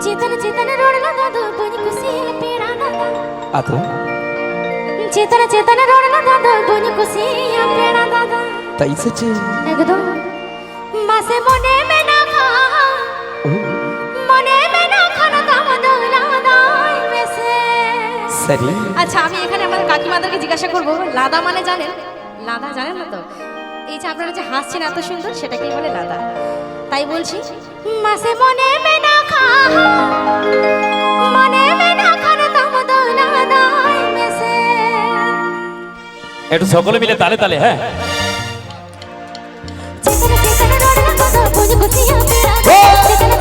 चेतन चेतन रोडला दादा कोणी कुसी पेड़ा दादा आतो चेतन चेतन रोडला दादा कोणी कुसी पेड़ा दादा तैसेचे एकदम मासे मने में ना खा सरी আচ্ছা আমি এখানে আমার কাকিমাদেরকে জিজ্ঞাসা করব লাদা মানে জানেন লাদা জানেন না তো এই যে আপনারা যে হাসছেন এত সুন্দর সেটাকেই বলে লাদা তাই বলছি মাসে মনে মে না খা মনে মে না খানা দাম দৌলাদা মেসে একটু সকলে মিলে তালে তালে হ্যাঁ চেতনা চেতনা রোড না দাদা কোনি কুসিয়া পেড়া চেতনা